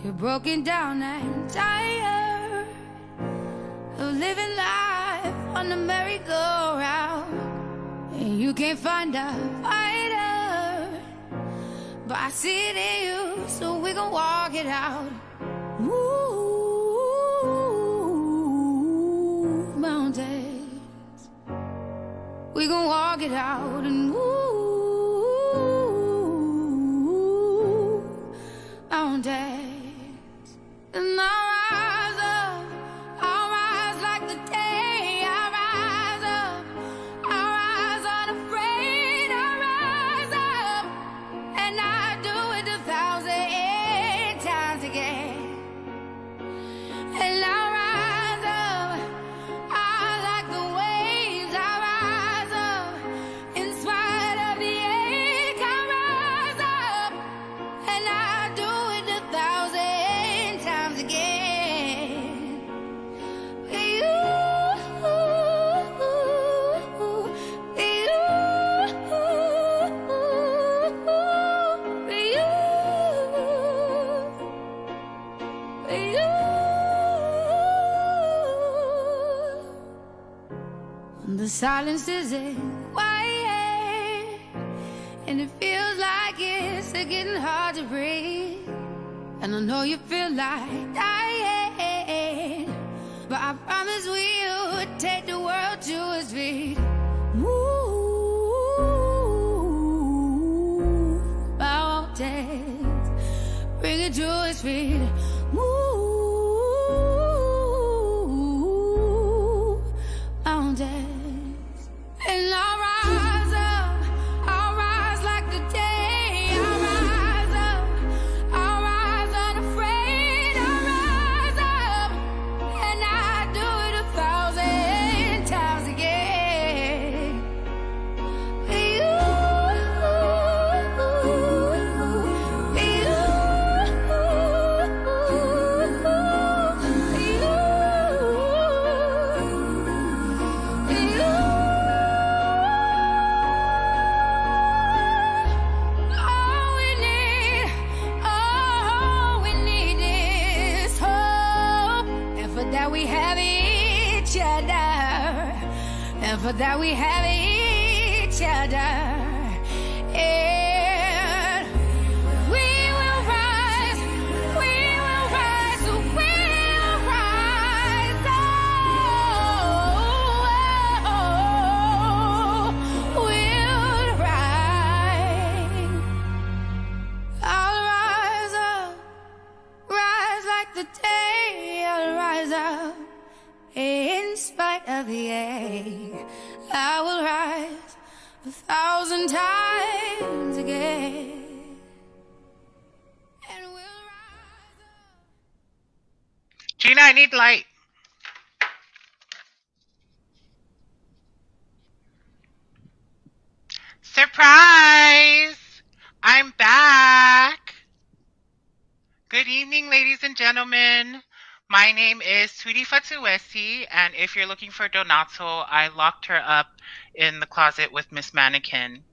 You're broken down and tired of living life on the merry-go-round, and you can't find a fighter, but I see it in you, so we gon' walk it out. Move mountains, we gon' walk it out and move mountains. And I'll rise like the day. I'll rise up, I'll rise unafraid. I'll rise up, and I'll do it 1,000 times again. And I'll rise up, I like the waves. I'll rise up, in spite of the ache. I'll rise up, and I'll do it 1,000 times again. The silence isn't quiet, and it feels like it's getting hard to breathe. And I know you feel like dying, but I promise we'll take the world to its feet. Move mountains, bring it to its feet. Move mountains. And I'll rise up, I'll rise like the day. I'll rise up, I'll rise unafraid. I'll rise up, and I'll do it 1,000 times again. We have each other, and for that we have each other, and we will rise, we will rise, we'll rise, we'll rise. I'll rise up, rise like the day. I'll rise up, in spite of the ache. I will rise 1,000 times again, and we'll rise up. Gina, I need light. Surprise! I'm back. Good evening, ladies and gentlemen. My name is Tweetie Fatuesi, and if you're looking for Donato, I locked her up in the closet with Miss Mannequin.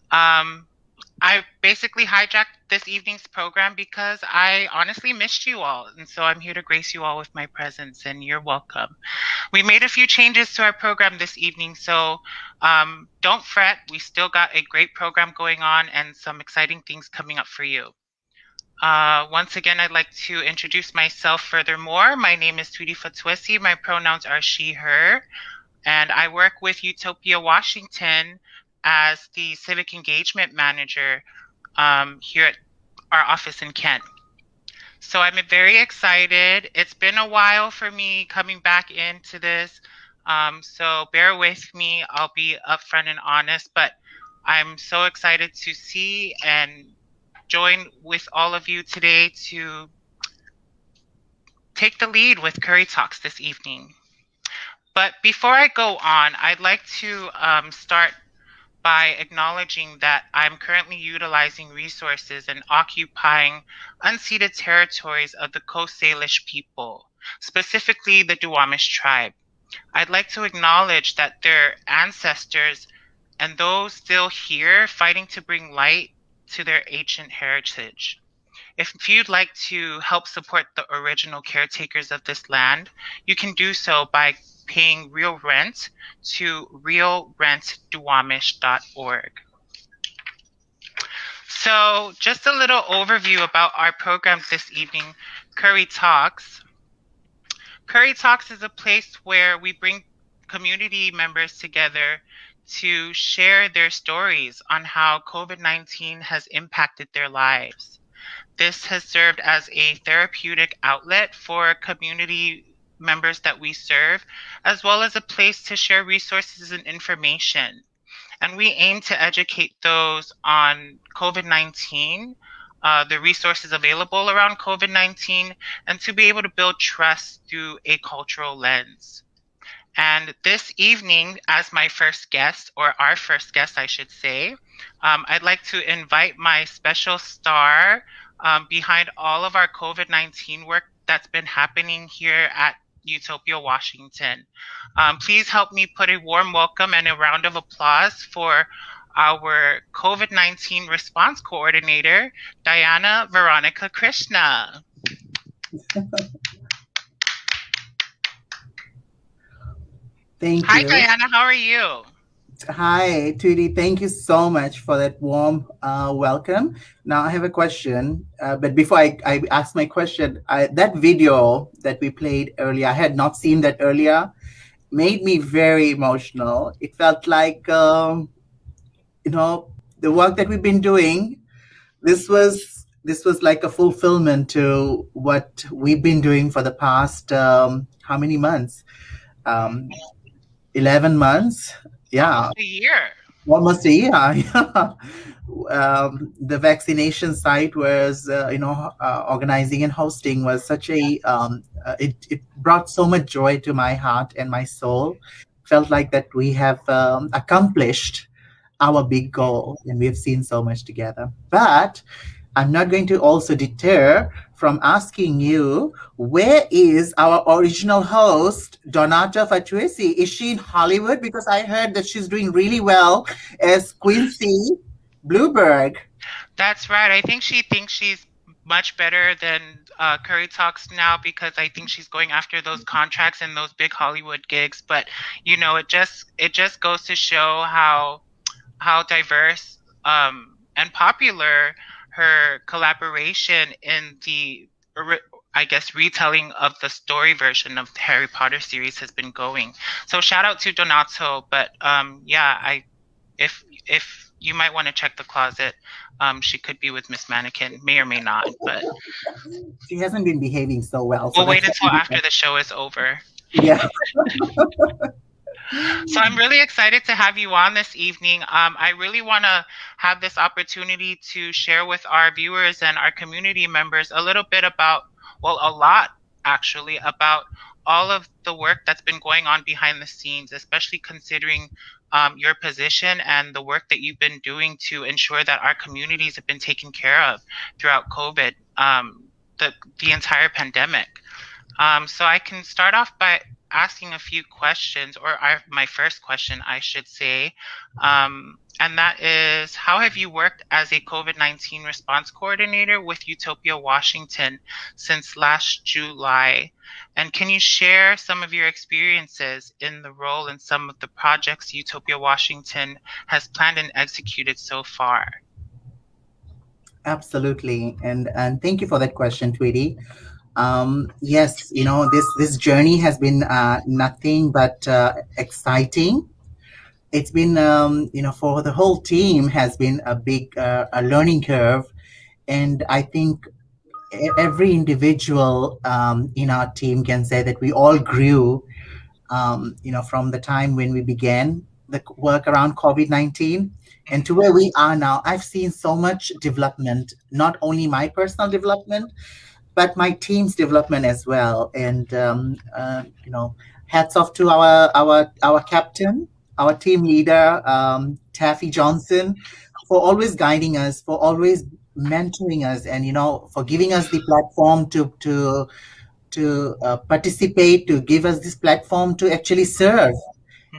I basically hijacked this evening's program because I honestly missed you all, and so I'm here to grace you all with my presence, and you're welcome. We made a few changes to our program this evening, so don't fret. We still got a great program going on and some exciting things coming up for you. Once again, I'd like to introduce myself furthermore. My name is Tweetie Fatuesi. My pronouns are she, her, and I work with Utopia Washington as the Civic Engagement Manager here at our office in Kent. So I'm very excited. It's been a while for me coming back into this, so bear with me. I'll be upfront and honest, but I'm so excited to see and join with all of you today to take the lead with Kurry Talks this evening. But before I go on, I'd like to start by acknowledging that I'm currently utilizing resources and occupying unceded territories of the Coast Salish people, specifically the Duwamish tribe. I'd like to acknowledge that their ancestors and those still here fighting to bring light to their ancient heritage. If you'd like to help support the original caretakers of this land, you can do so by paying real rent to realrentduwamish.org. So, just a little overview about our program this evening, Kurry Talks. Kurry Talks is a place where we bring community members together to share their stories on how COVID-19 has impacted their lives. This has served as a therapeutic outlet for community members that we serve, as well as a place to share resources and information. And we aim to educate those on COVID-19, the resources available around COVID-19, and to be able to build trust through a cultural lens. And this evening, as my first guest, or our first guest, I should say, I'd like to invite my special star behind all of our COVID-19 work that's been happening here at Utopia, Washington. Please help me put a warm welcome and a round of applause for our COVID-19 response coordinator, Diana Veronica Krishna. Thank Hi, you. Diana. How are you? Hi, Tweetie. Thank you so much for that warm welcome. Now, I have a question. But before I ask my question, that video that we played earlier, I had not seen that earlier, made me very emotional. It felt like, the work that we've been doing, this was like a fulfillment to what we've been doing for the past, how many months? 11 months. Yeah. Almost a year. Almost a year. Yeah. The vaccination site was, organizing and hosting was such it brought so much joy to my heart and my soul. Felt like that we have accomplished our big goal and we've seen so much together. But I'm not going to also deter from asking you, where is our original host, Donata Fatuesi? Is she in Hollywood? Because I heard that she's doing really well as Quincy Blueberg. That's right. I think she thinks she's much better than Kurry Talks now, because I think she's going after those contracts and those big Hollywood gigs. But it just goes to show how diverse and popular her collaboration in the, I guess, retelling of the story version of the Harry Potter series has been going. So shout out to Donato. But if you might want to check the closet, she could be with Miss Mannequin, may or may not. But she hasn't been behaving so well. We'll wait until after the show is over. Yeah. So I'm really excited to have you on this evening. I really want to have this opportunity to share with our viewers and our community members a little bit about, well, a lot actually, about all of the work that's been going on behind the scenes, especially considering your position and the work that you've been doing to ensure that our communities have been taken care of throughout COVID, the entire pandemic. So I can start off by asking a few questions, or my first question, I should say, and that is, how have you worked as a COVID-19 response coordinator with Utopia Washington since last July? And can you share some of your experiences in the role and some of the projects Utopia Washington has planned and executed so far? Absolutely. And thank you for that question, Tweety. Yes, this journey has been nothing but exciting. It's been, for the whole team has been a big a learning curve. And I think every individual in our team can say that we all grew, from the time when we began the work around COVID-19 and to where we are now. I've seen so much development, not only my personal development, but my team's development as well. And hats off to our captain, our team leader, Taffy Johnson, for always guiding us, for always mentoring us, and for giving us the platform to participate, to give us this platform to actually serve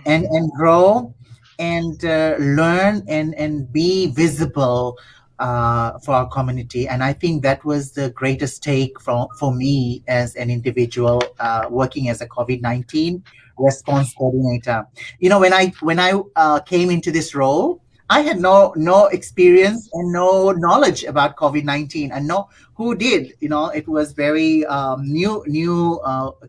and grow and learn and be visible for our community. And I think that was the greatest take for me as an individual working as a COVID-19 response coordinator. When I came into this role, I had no experience and no knowledge about COVID-19, and no who did. It was very new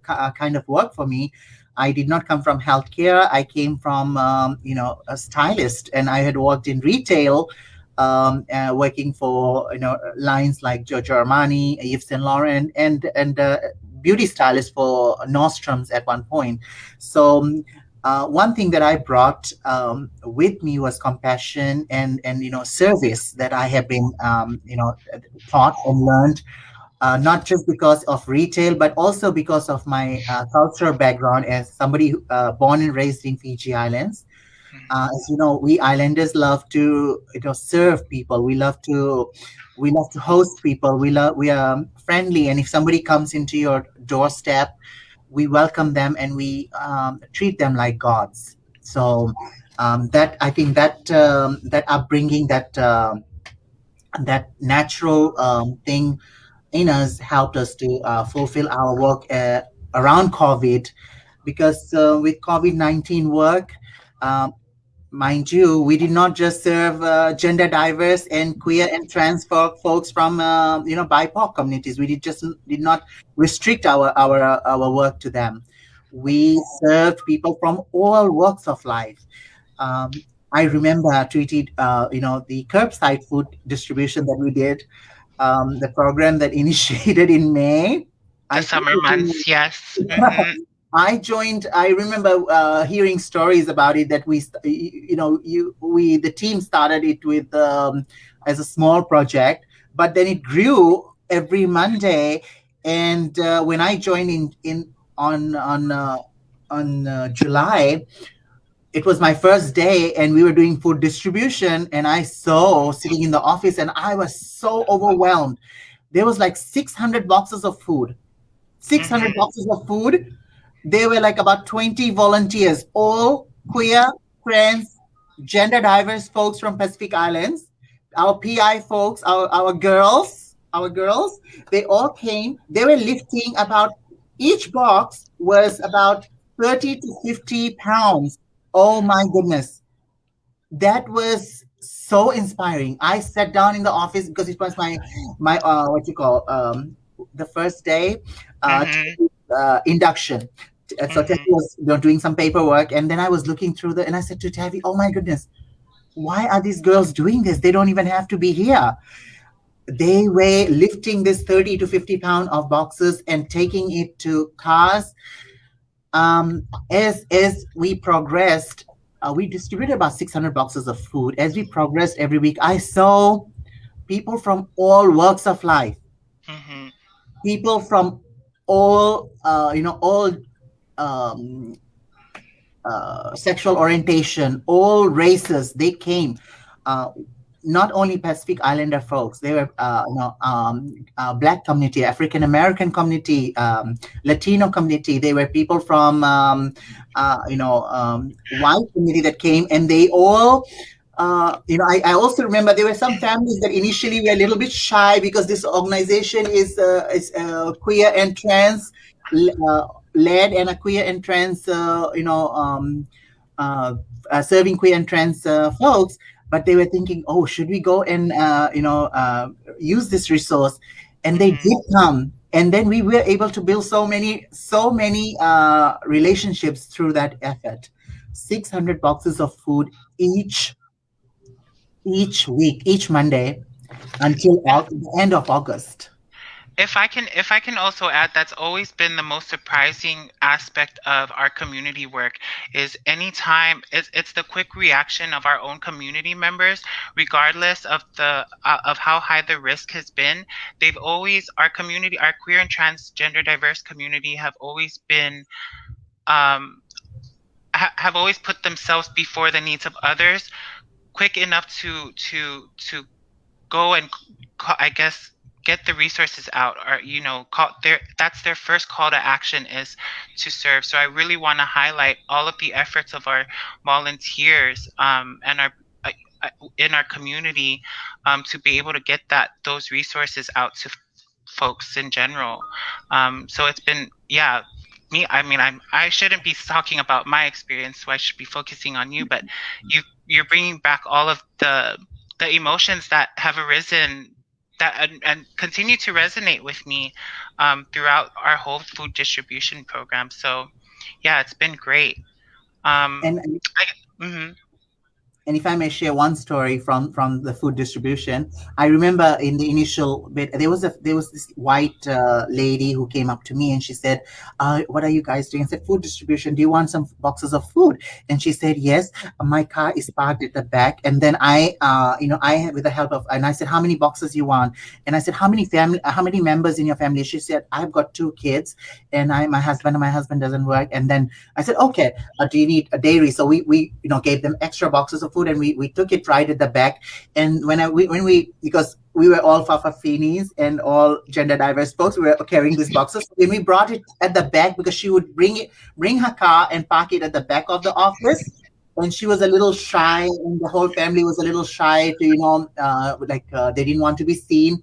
kind of work for me. I did not come from healthcare. I came from a stylist, and I had worked in retail, working for lines like Giorgio Armani, Yves Saint Laurent, and beauty stylist for Nordstrom's at one point. So one thing that I brought with me was compassion and service that I have been taught and learned, not just because of retail, but also because of my cultural background as somebody born and raised in Fiji Islands. As you know, we islanders love to serve people. We love to host people. We are friendly, and if somebody comes into your doorstep, we welcome them and we treat them like gods. So that I think that upbringing, that natural thing in us helped us to fulfill our work around COVID, because with COVID-19 work, um, mind you, we did not just serve gender diverse and queer and trans folks from BIPOC communities. We did not restrict our work to them. We served people from all walks of life. I remember tweeted, the curbside food distribution that we did, the program that initiated in May. The I think summer months, yes. Hmm. I joined. I remember hearing stories about it, that the team started it with as a small project, but then it grew every Monday. And when I joined in on July, it was my first day, and we were doing food distribution. And I saw sitting in the office, and I was so overwhelmed. There was like 600 boxes of food. 600 Hmm. boxes of food. There were like about 20 volunteers, all queer, trans, gender diverse folks from Pacific Islands. Our PI folks, our girls, they all came. They were lifting about, each box was about 30 to 50 pounds. Oh my goodness. That was so inspiring. I sat down in the office because it was my what you call the first day Hmm. induction. So Tavi Hmm. was doing some paperwork, and then I was looking through and I said to Tavi, "Oh my goodness, why are these girls doing this? They don't even have to be here." They were lifting this 30 to 50 pound of boxes and taking it to cars. As we progressed, we distributed about 600 boxes of food. As we progressed every week, I saw people from all walks of life, Hmm. people from all um, sexual orientation, all races. They came. Uh, Not only Pacific Islander folks, they were Black community, African American community, Latino community. They were people from white community that came, and they all. I also remember there were some families that initially were a little bit shy because this organization is queer and trans led, and a queer and trans, uh, serving queer and trans folks. But they were thinking, oh, should we go and use this resource? And they Hmm. did come, and then we were able to build so many relationships through that effort. 600 boxes of food each week, each Monday, until the end of August. If I can also add, that's always been the most surprising aspect of our community work is anytime it's the quick reaction of our own community members, regardless of the of how high the risk has been. They've always our community, our queer and transgender diverse community, have always been um have always put themselves before the needs of others, quick enough to go and I guess get the resources out, or call their that's their first call to action, is to serve. So I really want to highlight all of the efforts of our volunteers, and our in our community, to be able to get those resources out to folks in general. So it's been, yeah, me. I mean, I shouldn't be talking about my experience, so I should be focusing on you. But you're bringing back all of the emotions that have arisen that and continue to resonate with me throughout our whole food distribution program. So yeah, it's been great. Um, And mhm. And if I may share one story from the food distribution, I remember in the initial bit there was this white lady who came up to me and she said, "What are you guys doing?" I said, "Food distribution. Do you want some boxes of food?" And she said, "Yes." My car is parked at the back, and then I with the help of and I said, "How many boxes you want?" And I said, how many members in your family?" She said, "I've got two kids, and my husband doesn't work." And then I said, "Okay, do you need a dairy?" So we gave them extra boxes of food, and we took it right at the back. And when we because we were all Fafafinis and all gender diverse folks, we were carrying these boxes. When we brought it at the back, because she would bring her car and park it at the back of the office. And she was a little shy, and the whole family was a little shy to, they didn't want to be seen.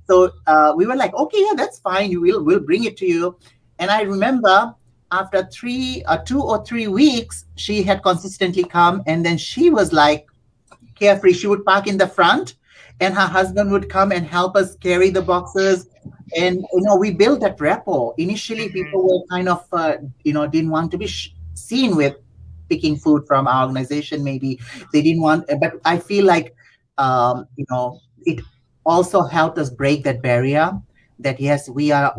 So we were like, okay, yeah, that's fine. We'll bring it to you. And I remember after 2 or 3 weeks, she had consistently come, and then she was like carefree. She would park in the front, and her husband would come and help us carry the boxes. And we built that rapport. Initially, Mhm. people were kind of didn't want to be seen with picking food from our organization. Maybe they didn't want, but I feel like it also helped us break that barrier. That yes, we are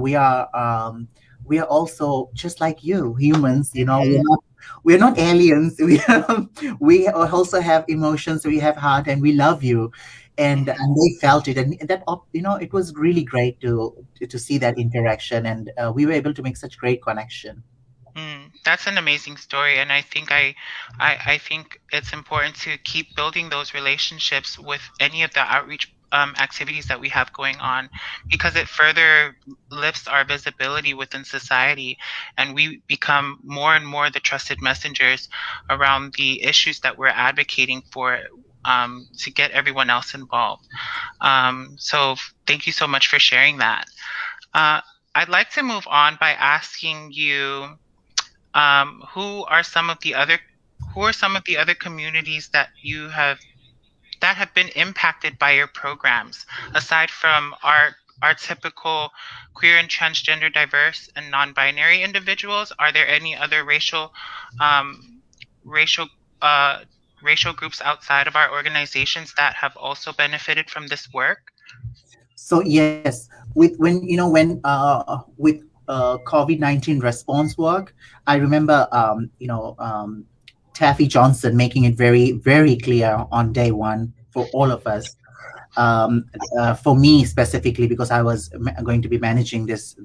also just like you, humans. Mhm. We're not aliens. We also have emotions. We have heart, and we love you. And they felt it, and it was really great to see that interaction, and we were able to make such great connection. That's an amazing story, and I think it's important to keep building those relationships with any of the outreach activities that we have going on, because it further lifts our visibility within society, and we become more and more the trusted messengers around the issues that we're advocating for, to get everyone else involved. So thank you so much for sharing that. Uh, I'd like to move on by asking you, who are some of the other communities that have been impacted by your programs, aside from our typical queer and transgender diverse and non-binary individuals? Are there any other um, racial uh, racial groups outside of our organizations that have also benefited from this work? So yes, with COVID-19 response work, I remember Taffy Johnson making it very very clear on day one for all of us. um, for me specifically, because I was going to be managing this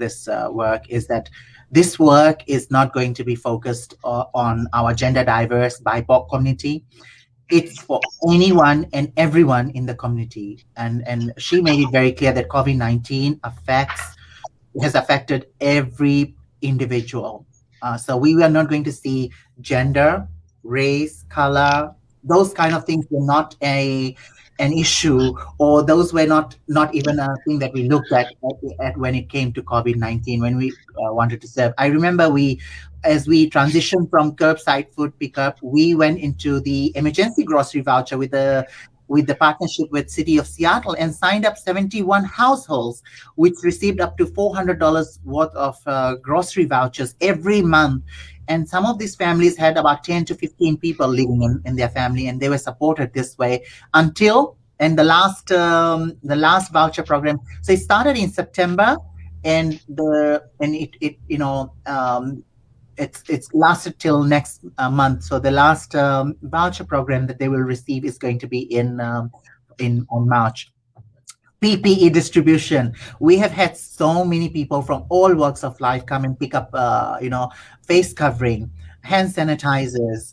work, is that this work is not going to be focused on our gender diverse BIPOC community. It's for anyone and everyone in the community. And she made it very clear that COVID-19 has affected every individual. So we were not going to see gender, race, color, those kind of things were not an issue, or those were not even a thing that we looked at when it came to COVID-19, when we wanted to serve. I remember as we transitioned from curbside food pickup, we went into the emergency grocery voucher with the partnership with City of Seattle, and signed up 71 households, which received up to $400 worth of grocery vouchers every month. And some of these families had about 10 to 15 people living in their family, and they were supported this way until and the last voucher program. So it started in September, and it's lasted till next month. So the last voucher program that they will receive is going to be in on March. PPE distribution. We have had so many people from all walks of life come and pick up, face covering, hand sanitizers,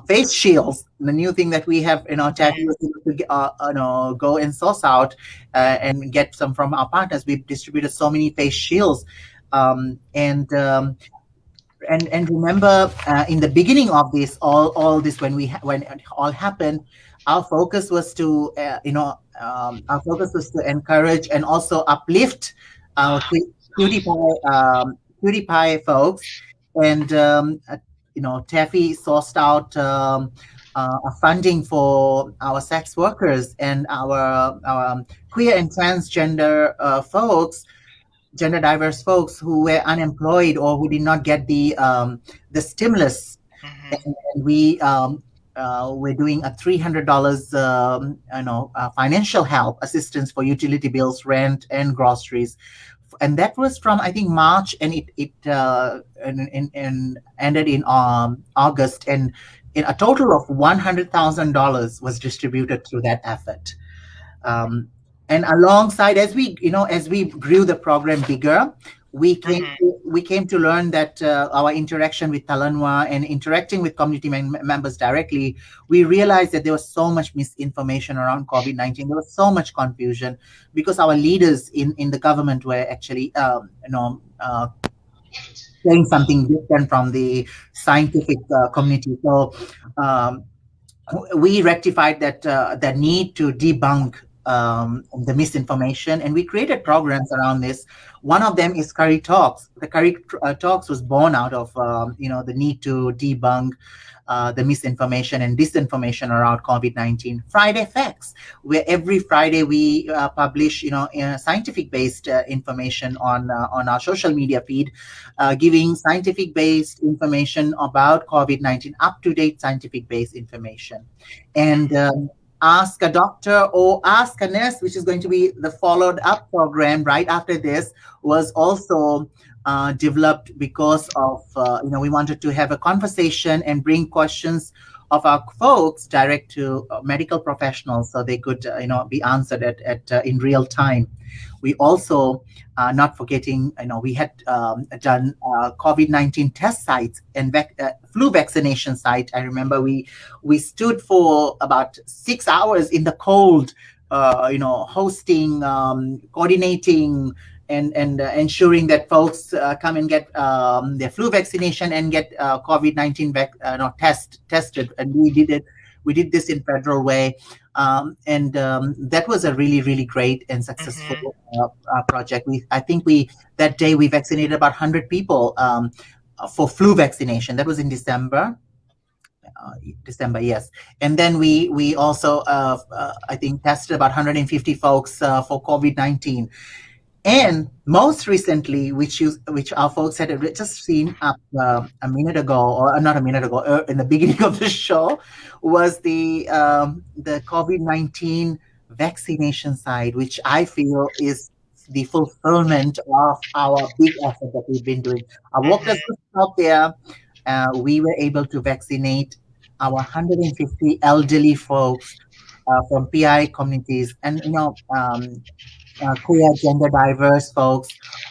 face shields. The new thing that we have, Taffy was able to go and source out and get some from our partners. We've distributed so many face shields, and and remember, in the beginning of this, all this, when it all happened, our focus was to our focus was to encourage and also uplift our cutie pie folks. And Taffy sourced out a funding for our sex workers and our queer and transgender folks, gender diverse folks who were unemployed or who did not get the stimulus. Mm-hmm. And we're doing a $300 financial help assistance for utility bills, rent, and groceries. And that was from, I think, March, and and ended in August, and in a total of $100,000 was distributed through that effort. um, and alongside, as we grew the program bigger, Mm-hmm. we came to learn that our interaction with Talanwa and interacting with community members directly, we realized that there was so much misinformation around COVID-19. There was so much confusion because our leaders in the government were actually saying something different from the scientific community. So um, we rectified that need to debunk the misinformation, and we created programs around this. One of them is Kurry Talks. The Kurry Talks was born out of the need to debunk the misinformation and disinformation around COVID-19. Friday Facts, where every Friday we publish scientific based information on our social media feed, giving scientific based information about COVID-19, up to date scientific based information. And Ask a Doctor or Ask a Nurse, which is going to be the followed up program right after this, was also developed because of we wanted to have a conversation and bring questions of our folks direct to medical professionals so they could be answered at in real time. We also, not forgetting, we had done COVID-19 test sites and flu vaccination site. I remember we stood for about 6 hours in the cold, hosting, coordinating, and ensuring that folks come and get their flu vaccination and get COVID-19 tested. And we did this in federal way. And that was a really, really great and Mm-hmm. successful project. I think that day we vaccinated about 100 people for flu vaccination. That was in December. December, yes. And then we also, I think, tested about 150 folks for COVID-19. And most recently, which our folks had just seen up a minute ago, or not a minute ago, in the beginning of the show, was the COVID-19 vaccination side, which I feel is the fulfillment of our big effort that we've been doing. Our workers Mm-hmm. out there, we were able to vaccinate our 150 elderly folks from PI communities, and queer, gender diverse folks,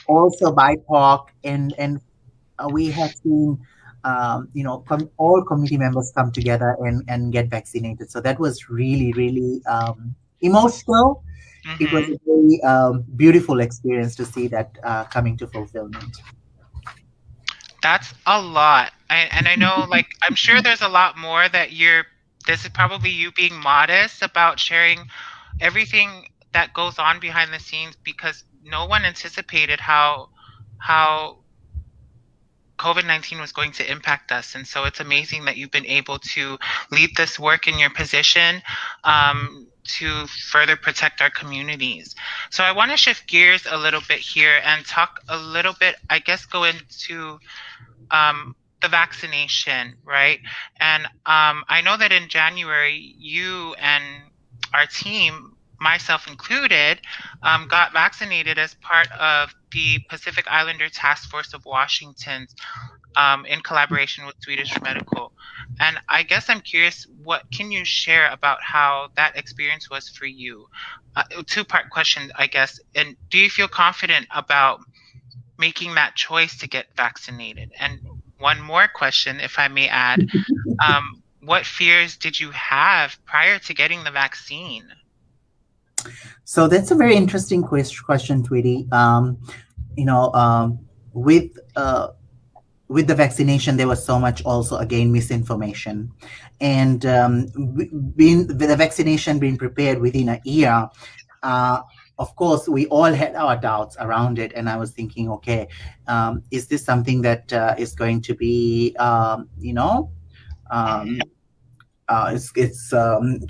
also BIPOC, and we have seen all community members come together and get vaccinated. So that was really, really emotional. It was Mm-hmm. a very beautiful experience to see that coming to fulfillment. That's a lot. And I know, like, I'm sure there's a lot more that this is probably you being modest about sharing everything that goes on behind the scenes, because no one anticipated how COVID-19 was going to impact us. And so it's amazing that you've been able to lead this work in your position, to further protect our communities. So I want to shift gears a little bit here and talk a little bit, I guess, go into the vaccination, right? And I know that in January, you and our team, myself included, got vaccinated as part of the Pacific Islander Task Force of Washington's, in collaboration with Swedish Medical. And I guess I'm curious, what can you share about how that experience was for you? Two-part question, I guess. And do you feel confident about making that choice to get vaccinated? And one more question, if I may add, what fears did you have prior to getting the vaccine? So that's a very interesting question, Tweety. You know, with with the vaccination, there was so much also again misinformation, and being the vaccination being prepared within a year, uh, of course, we all had our doubts around it, and I was thinking, okay, is this something that is going to be, um,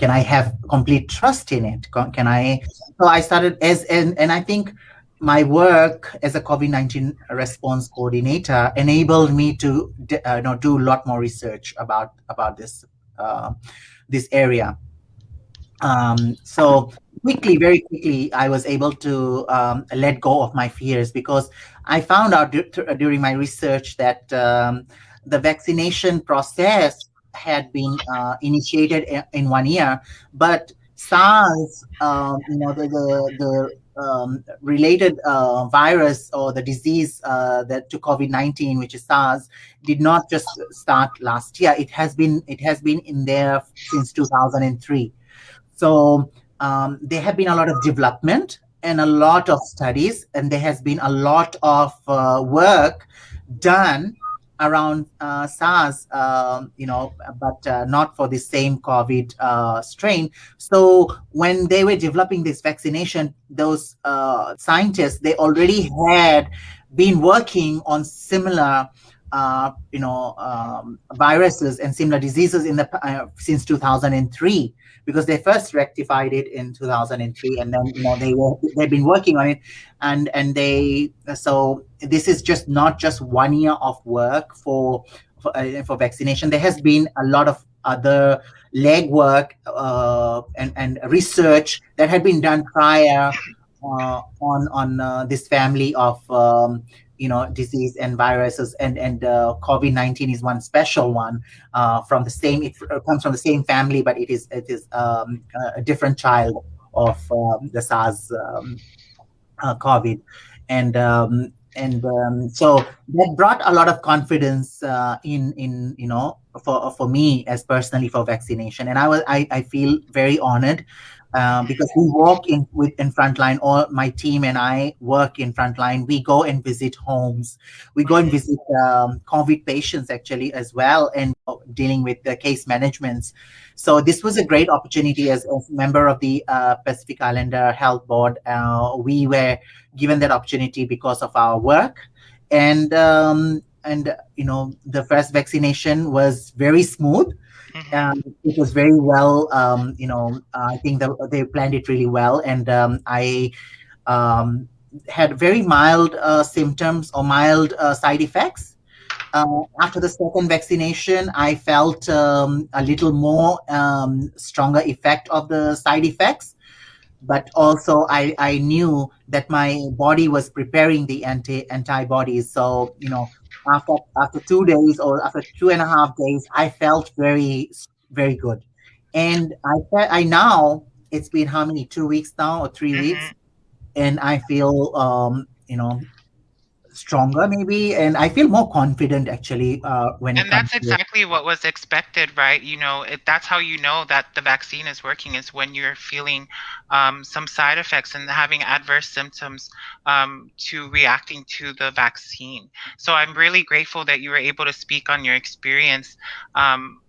can I have complete trust in it? Can I? So I started and I think my work as a COVID-19 response coordinator enabled me to do a lot more research about this area. So very quickly, I was able to let go of my fears, because I found out during my research that the vaccination process had been initiated in 1 year, but SARS, the related virus or the disease that to COVID-19, which is SARS, did not just start last year. It has been in there since 2003. So there have been a lot of development and a lot of studies, and there has been a lot of work done around SARS, but not for the same COVID strain. So when they were developing this vaccination, those scientists, they already had been working on similar viruses and similar diseases in the since 2003, because they first rectified it in 2003, and then they've been working on it, and they so this is just not just 1 year of work for vaccination. There has been a lot of other legwork and research that had been done prior on this family of disease and viruses, and COVID-19 is one special one from the same. It comes from the same family, but it is a different child of the SARS COVID, and so that brought a lot of confidence in for me as personally for vaccination, and I feel very honored. Because we work in frontline, or my team and I work in frontline. We go and visit homes. We go and visit COVID patients actually as well, and dealing with the case managements. So this was a great opportunity as a member of the Pacific Islander Health Board. We were given that opportunity because of our work, and the first vaccination was very smooth. It was very well, I think that they planned it really well, and I had very mild symptoms or mild side effects. After the second vaccination, I felt a little more stronger effect of the side effects, but also I knew that my body was preparing the antibodies. So after 2 days or after 2.5 days, I felt very very good, and I now, it's been how many, 2 weeks now or 3 weeks, and I feel stronger maybe, and I feel more confident actually when it And comes that's to it. exactly what was expected, right? That's how you know that the vaccine is working, is when you're feeling some side effects and having adverse symptoms to reacting to the vaccine. So I'm really grateful that you were able to speak on your experience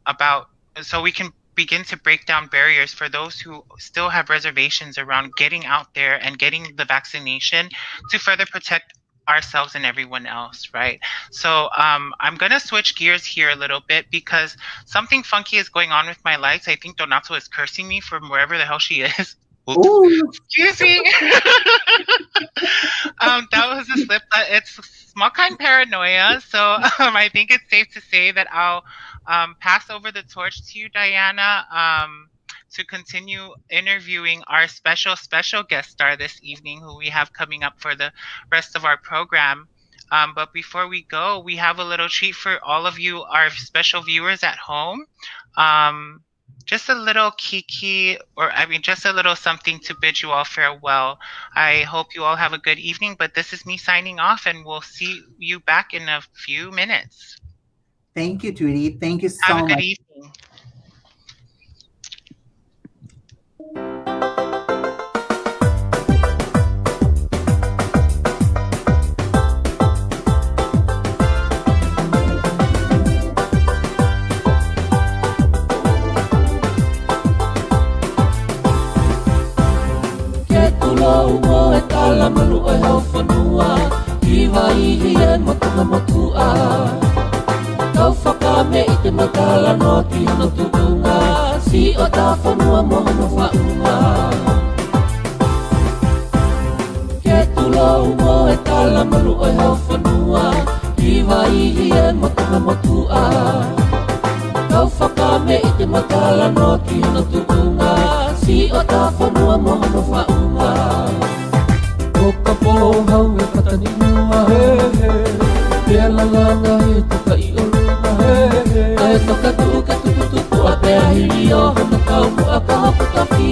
about, so we can begin to break down barriers for those who still have reservations around getting out there and getting the vaccination to further protect ourselves and everyone else, right? So I'm gonna switch gears here a little bit because something funky is going on with my lights. I think Donato is cursing me from wherever the hell she is. Oops. Ooh, Excuse me. That was a slip. It's small kind paranoia. So I think it's safe to say that I'll pass over the torch to you, Diana, to continue interviewing our special guest star this evening, who we have coming up for the rest of our program. But before we go, we have a little treat for all of you, our special viewers at home. Just a little kiki, just a little something to bid you all farewell. I hope you all have a good evening, but this is me signing off, and we'll see you back in a few minutes. thank you, Tweetie. Thank you Have a so good much. evening. matala no ti hano tukunga si o ta whanua mohono whaunga ke tulo mo e tala malu o hau whanua i waihi e motunga motua kau whakame i te matala no ti hano tukunga si o ta whanua mohono whaunga o ka poho hau e patani mua pea lalanga e tuka i orunga e toka tuka tuku tuku a pea hiri o hana kau mua ka hapu ka pi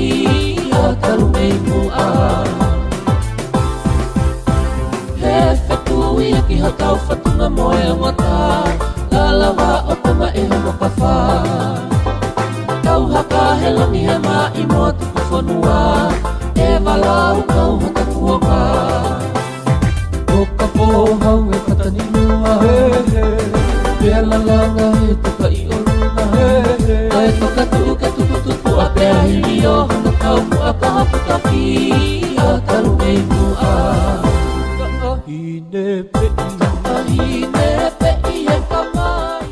a taru mei mua he whekui a ki hatau whatunga moe a ngota lalawa o tama e hono ka wha kau haka he langi he ma i mo tuku whanua e walau kau hata kuonga o ka poho hau e patani mua pea lalanga e tuka i orunga e toka tuka tuku tuku a pea hiri o hana kau mua ka hapu ka pi a taru mei mua Hine pe i he kamai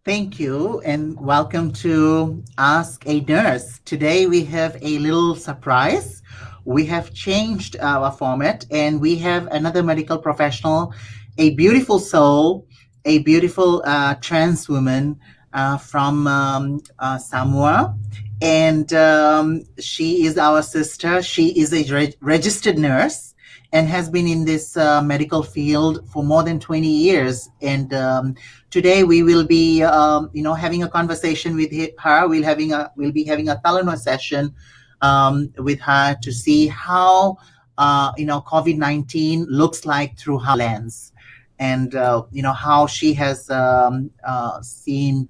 Thank you, and welcome to Ask a Nurse. Today we have a little surprise. We have changed our format, and we have another medical professional, a beautiful soul, a beautiful trans woman from Samoa. And she is our sister. She is a registered nurse and has been in this medical field for more than 20 years. And today we will be, having a conversation with her. We'll be having a Talanoa session with her to see how, COVID-19 looks like through her lens, and how she has seen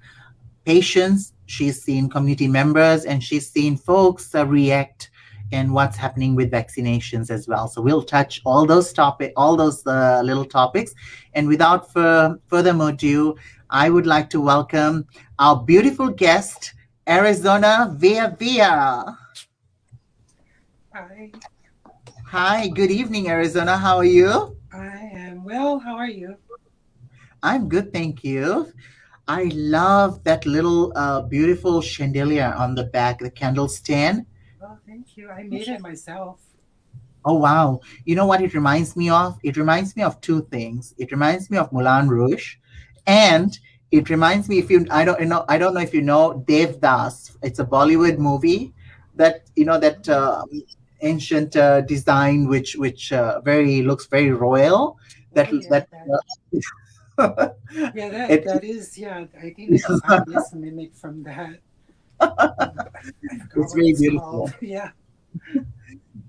patients, she's seen community members, and she's seen folks react and what's happening with vaccinations as well. So we'll touch all those little topics. And without further ado, I would like to welcome our beautiful guest, Arizona Veavea. Hi, Hi, good evening, Arizona. How are you? I am well. How are you? I'm good, thank you. I love that little beautiful chandelier on the back, the candle stand. Oh, thank you. I made it myself. Oh wow. You know what it reminds me of? It reminds me of two things. It reminds me of Moulin Rouge, and it reminds me, if you I don't know if you know Dev Das. It's a Bollywood movie that that ancient design, which very looks very royal. That Oh yeah, that that yeah that it, that is yeah. I think the design is mimicked from that. I forgot it's what very it's called. beautiful. Yeah.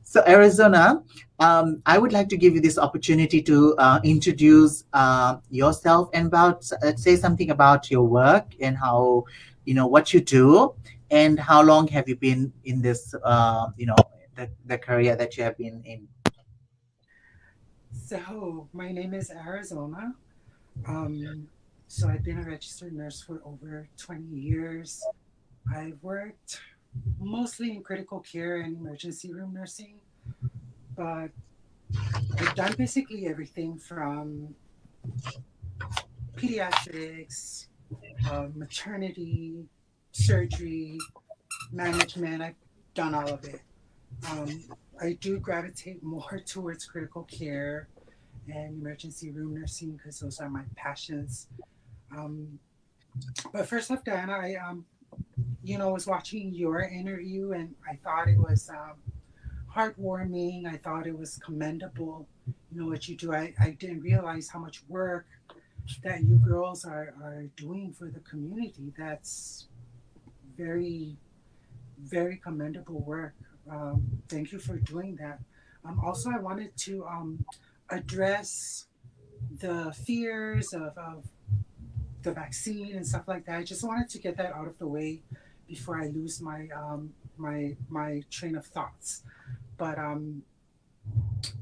So, Arizona, I would like to give you this opportunity to introduce yourself and say something about your work and how, what you do, and how long have you been in this, the career that you have been in. So my name is Arizona. Um, so I've been a registered nurse for over 20 years. I've worked mostly in critical care and emergency room nursing, but I've done basically everything from pediatrics, maternity, surgery, management. I've done all of it. Um, I do gravitate more towards critical care and emergency room nursing because those are my passions. Um, but first off, Diana, I was watching your interview and I thought it was heartwarming. I thought it was commendable. What you do. I didn't realize how much work that you girls are doing for the community. That's very, very commendable work. Thank you for doing that. Also, I wanted to address the fears of the vaccine and stuff like that. I just wanted to get that out of the way before I lose my train of thoughts. But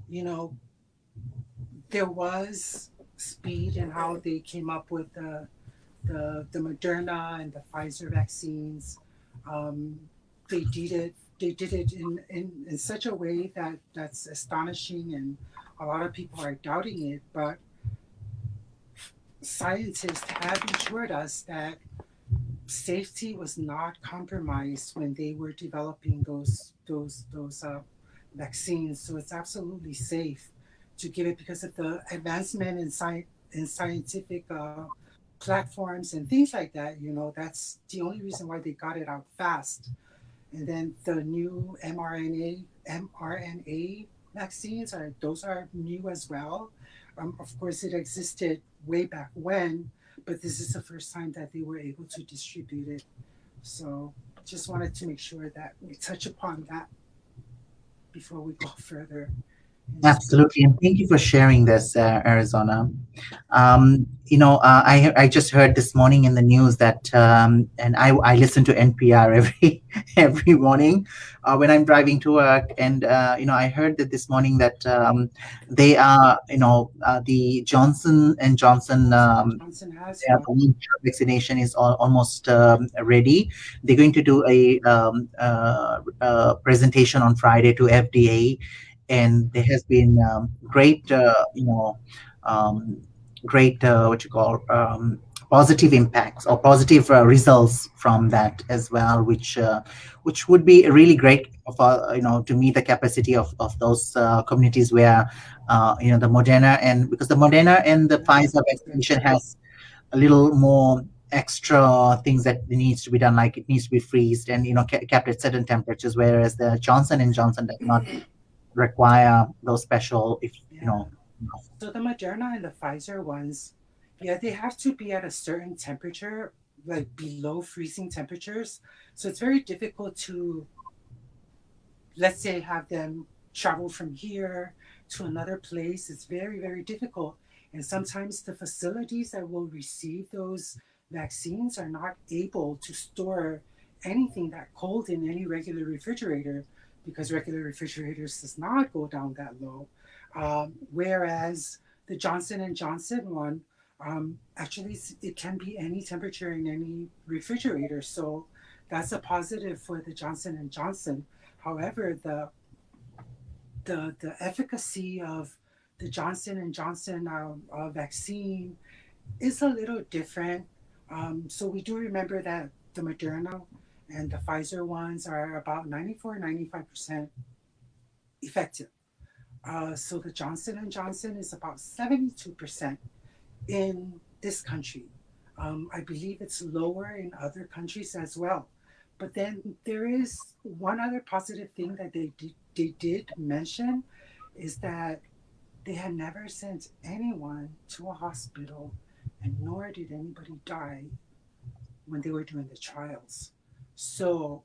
you know, there was speed in how they came up with the Moderna and the Pfizer vaccines. Um, they did it they did it in such a way that's astonishing, and a lot of people are doubting it. But scientists have assured us that safety was not compromised when they were developing those vaccines. So it's absolutely safe to give it because of the advancement in scientific platforms and things like that. That's the only reason why they got it out fast. And then the new mRNA vaccines are new as well. Of course, it existed way back when, but this is the first time that they were able to distribute it. So just wanted to make sure that we touch upon that before we go further into. Absolutely, and thank you for sharing this, Arizona. I just heard this morning in the news that, and I listen to NPR every every morning when I'm driving to work, and I heard that this morning that they are, the Johnson and Johnson. Johnson has Yeah, one. the vaccination is almost ready. They're going to do a presentation on Friday to FDA, and there has been great, um, great what you call positive impacts or positive results from that as well, which would be really great for to meet the capacity of those communities where the Moderna, and because the Moderna and the Yeah, Pfizer that's good. vaccination has a little more extra things that needs to be done, like it needs to be freezed and kept at certain temperatures, whereas the Johnson and Johnson does not require those special, if Yeah. So the Moderna and the Pfizer ones, yeah, they have to be at a certain temperature, like below freezing temperatures. So it's very difficult to, let's say, have them travel from here to another place. It's very, very difficult. And sometimes the facilities that will receive those vaccines are not able to store anything that cold in any regular refrigerator because regular refrigerators does not go down that low. Whereas the Johnson and Johnson one, actually it can be any temperature in any refrigerator. So that's a positive for the Johnson and Johnson. However, the efficacy of the Johnson and Johnson vaccine is a little different. So we do remember that the Moderna and the Pfizer ones are about 94-95% effective. So the Johnson and Johnson is about 72% in this country. I believe it's lower in other countries as well. But then there is one other positive thing that they did mention is that they had never sent anyone to a hospital, and nor did anybody die when they were doing the trials. So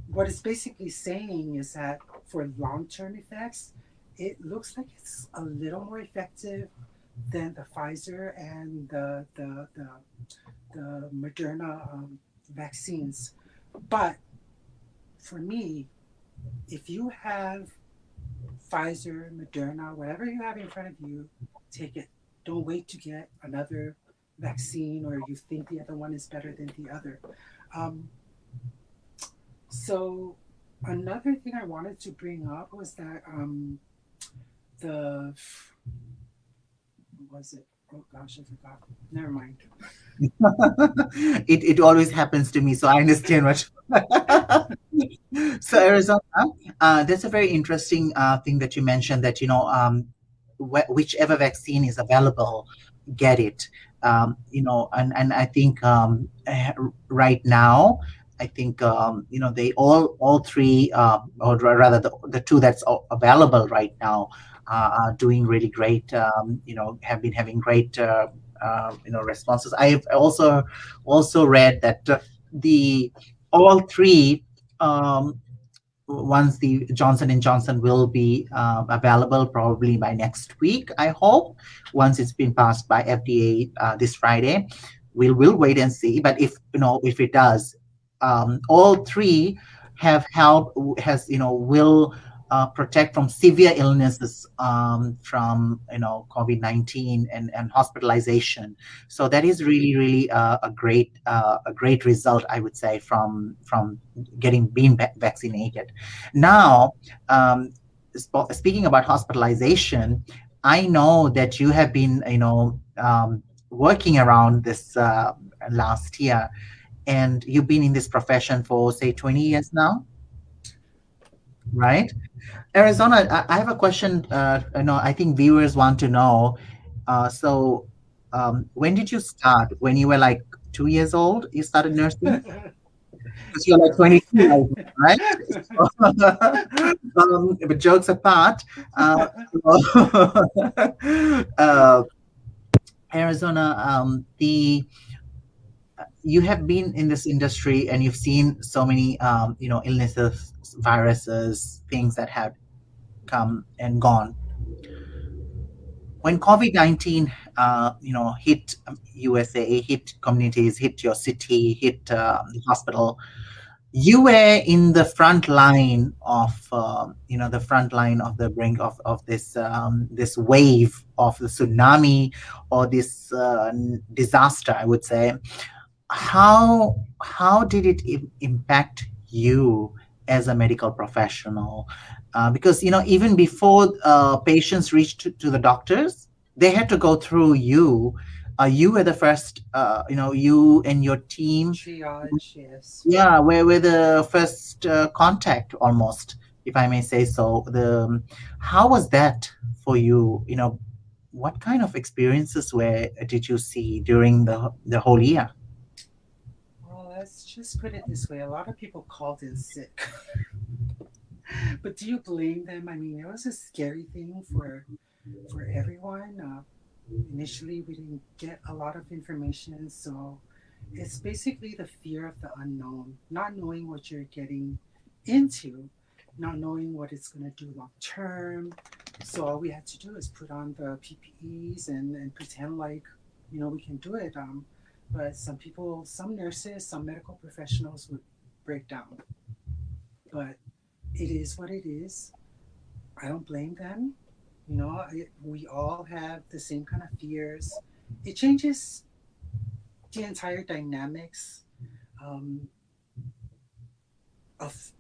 what it's basically saying is that for long-term effects, it looks like it's a little more effective than the Pfizer and the Moderna vaccines. But for me, if you have Pfizer, Moderna, whatever you have in front of you, take it. Don't wait to get another vaccine or you think the other one is better than the other. Um, so another thing I wanted to bring up was that the what was it? Oh gosh, I forgot. Never mind. it always happens to me, so I understand what. So Arizona, that's a very interesting thing that you mentioned, that whichever vaccine is available, get it. And I think right now, I think they all three, or rather the two that's available right now, are doing really great. Have been having great responses. I've also read that the all three, um, once the Johnson and Johnson will be available probably by next week, I hope, once it's been passed by FDA this Friday. We'll wait and see. But if it does, all three have help has will protect from severe illnesses, from COVID-19 and hospitalization. So that is really really a great result, I would say, from getting being vaccinated. Now, um, speaking about hospitalization, I know that you have been working around this last year, and you've been in this profession for say 20 years now, right? Arizona, I have a question. I think viewers want to know. When did you start? When you were like 2 years old, you started nursing? Because you're like Yeah. 22 right now, right? But jokes apart, uh, uh, Arizona, the you have been in this industry and you've seen so many, illnesses, viruses, things that have come and gone. When COVID-19, hit USA, hit communities, hit your city, hit the hospital, you were in the front line of, the front line of the brink of this wave of the tsunami, or this disaster, I would say. How did it impact you as a medical professional? Because even before patients reached to the doctors, they had to go through you. You were the first, you and your team, Triage, yes. yeah, we're the first contact, almost, if I may say so. How was that for you? What kind of experiences did you see during the whole year? Well, let's just put it this way. A lot of people called in sick. But do you blame them? I mean, it was a scary thing for everyone. Initially, we didn't get a lot of information, so it's basically the fear of the unknown, not knowing what you're getting into, not knowing what it's going to do long term. So all we had to do is put on the PPEs and pretend like we can do it. But some people, some nurses, some medical professionals would break down. But it is what it is. I don't blame them. We all have the same kind of fears. It changes the entire dynamics um, of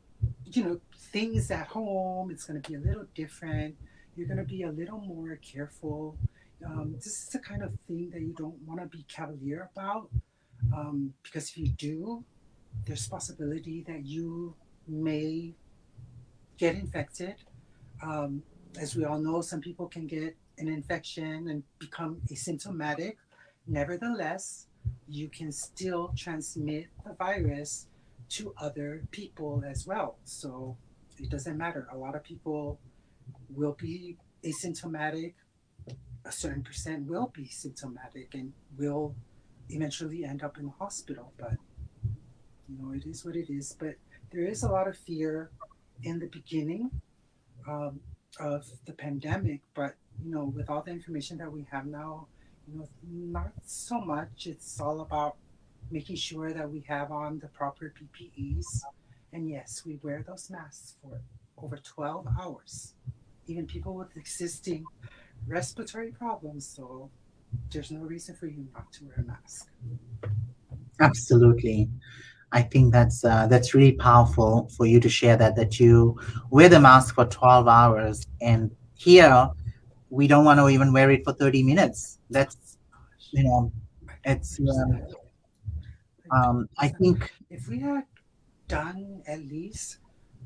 things at home. It's going to be a little different. You're going to be a little more careful. This is the kind of thing that you don't want to be cavalier about, because if you do, there's possibility that you may get infected. Um, as we all know, some people can get an infection and become asymptomatic. Nevertheless, you can still transmit the virus to other people as well. So it doesn't matter. A lot of people will be asymptomatic, a certain percent will be symptomatic and will eventually end up in the hospital. But it is what it is. But there is a lot of fear in the beginning, um, of the pandemic. But with all the information that we have now, not so much. It's all about making sure that we have on the proper PPEs. And yes, we wear those masks for over 12 hours, even people with existing respiratory problems. So there's no reason for you not to wear a mask. Absolutely. I think that's really powerful for you to share that you wear the mask for 12 hours, and here we don't want to even wear it for 30 minutes. That's Gosh, you know I don't it's understand. I don't I understand. think If we had done at least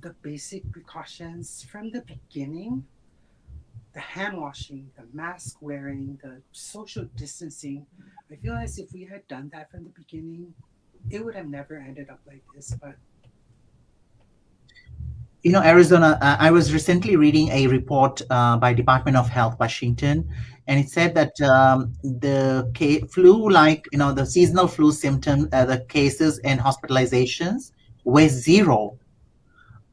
the basic precautions from the beginning, the hand washing, the mask wearing, the social distancing, I feel as if we had done that from the beginning, it would have never ended up like this. But Arizona. I was recently reading a report by Department of Health, Washington, and it said that the flu, like the seasonal flu symptom, the cases and hospitalizations were zero.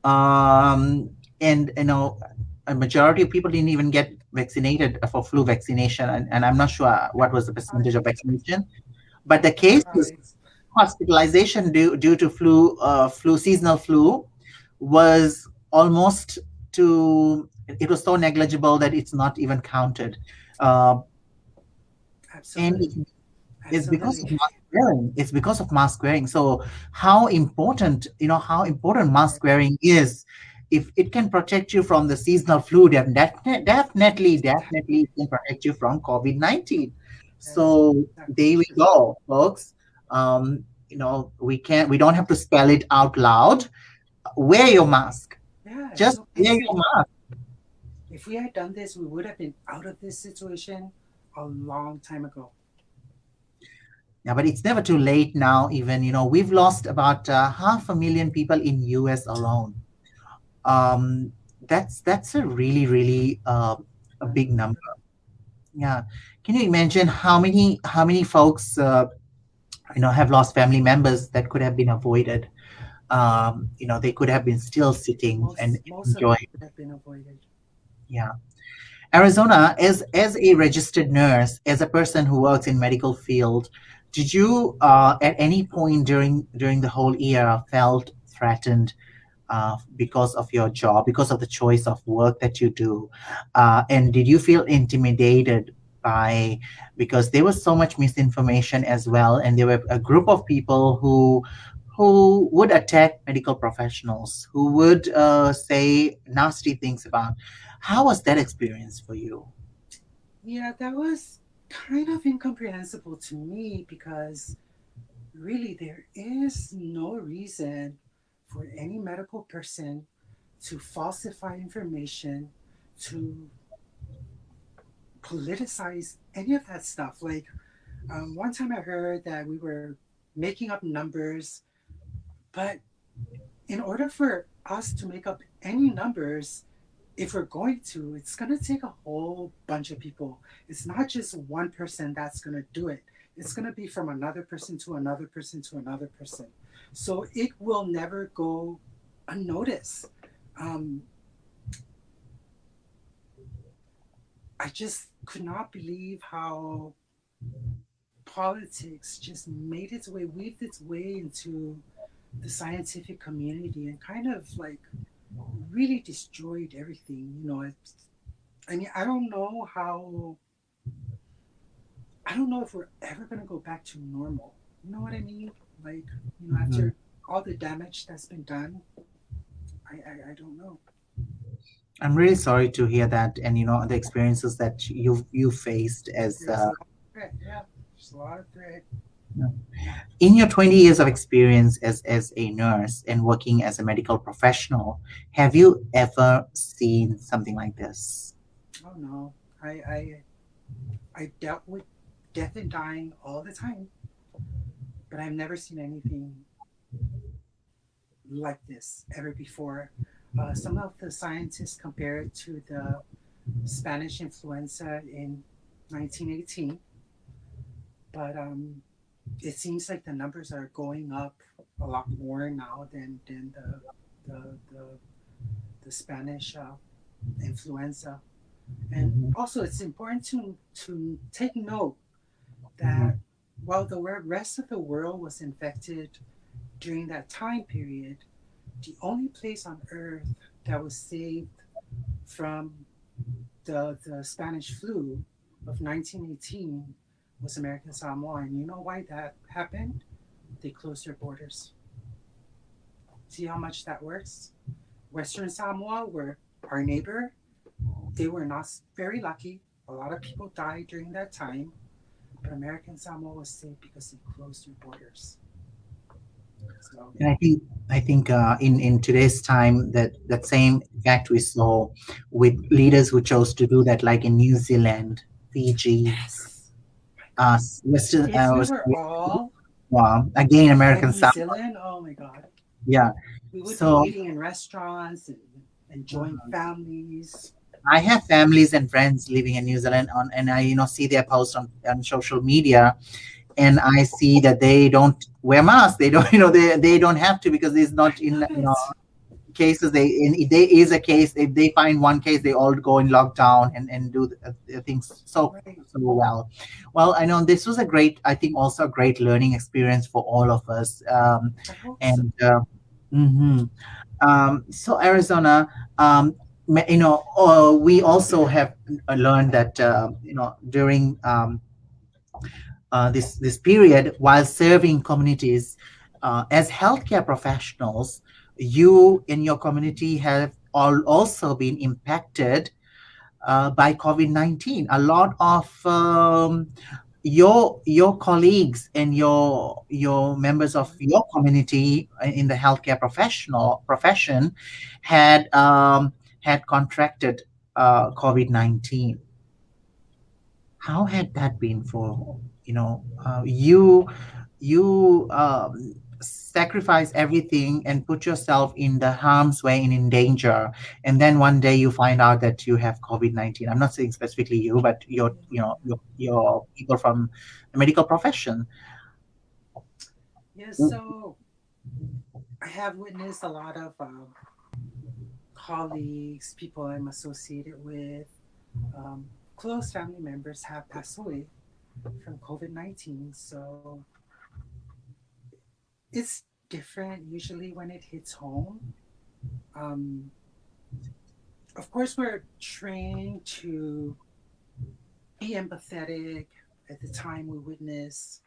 And a majority of people didn't even get vaccinated for flu vaccination, and I'm not sure what was the percentage of surprised, vaccination, but the cases, surprised. hospitalization due to flu seasonal flu, was almost to it was so negligible that it's not even counted. Uh, and Absolutely. it's because Absolutely. of mask wearing. It's because of mask wearing. So how important, how important mask wearing is. If it can protect you from the seasonal flu, definitely it can protect you from COVID-19. That's So exactly there we true. go, folks. We don't have to spell it out loud. Wear your mask. Yeah, it's Just so wear basic. your mask. If we had done this, we would have been out of this situation a long time ago. Yeah, but it's never too late now. Even we've lost about 500,000 people in US alone. um that's a really a A big number. number. Yeah, can you imagine how many folks have lost family members that could have been avoided. They could have been still sitting and Most of it enjoying. could have been avoided. Yeah. Arizona, as a registered nurse, as a person who works in medical field, did you at any point during the whole year felt threatened because of your job, because of the choice of work that you do? And did you feel intimidated by, because there was so much misinformation as well, and there were a group of people who would attack medical professionals, who would say nasty things about. How was that experience for you? Yeah, that was kind of incomprehensible to me because really there is no reason for any medical person to falsify information, to politicize any of that stuff. Like, one time I heard that we were making up numbers, but in order for us to make up any numbers, if we're going to, it's going to take a whole bunch of people. It's not just one person that's going to do it. It's going to be from another person to another person to another person. So it will never go unnoticed. Um, I just could not believe how politics just made its way, weaved its way into the scientific community and kind of like really destroyed everything. I mean, I don't know if we're ever going to go back to normal. You know what I mean? Like, Mhm. after all the damage that's been done, I don't know. I'm really sorry to hear that, and the experiences that you faced as There's a lot of threat. Yeah, there's a lot of threat. in your 20 years of experience as a nurse and working as a medical professional. Have you ever seen something like this? Oh no, I dealt with death and dying all the time, but I've never seen anything like this ever before. Some of the scientists compare it to the Spanish influenza in 1918, but it seems like the numbers are going up a lot more now than the, the, the Spanish influenza. And Mhm, also, it's important to take note mhm, that while the rest of the world was infected during that time period, the only place on earth that was saved from the Spanish flu of 1918 was American Samoa. And you know why that happened? They closed their borders. See how much that works? Western Samoa, were our neighbor, they were not very lucky. A lot of people died during that time, but American Samoa was safe because they closed their borders. So, and I think in today's time, that same fact we saw with leaders who chose to do that, like in New Zealand, Fiji, yes, my God. Western, If we were all again like American New South. Zealand, oh my God, Yeah. we would be So eating in restaurants and enjoying families. I have families and friends living in New Zealand, and I see their posts on social media, and I see that they don't wear masks. They don't, they don't have to, because it's I not in love it. cases. If there is a case, if they find one case, they all go in lockdown and do the things Right. so well. Well, I know this was a great, I think, also a great learning experience for all of us. I hope so. And mhm. So Arizona, we also have learned that during this period while serving communities as healthcare professionals, you in your community have also been impacted by COVID-19. A lot of your colleagues and your members of your community in the healthcare profession had contracted COVID-19. How had that been for you sacrifice everything and put yourself in the harm's way and in danger, and then one day you find out that you have COVID-19. I'm not saying specifically you, but your people from the medical profession. Yes, so I have witnessed a lot of colleagues, people I'm associated with, um, close family members have passed away from COVID 19. So it's different usually when it hits home. Um, of course, we're trained to be empathetic at the time we witness,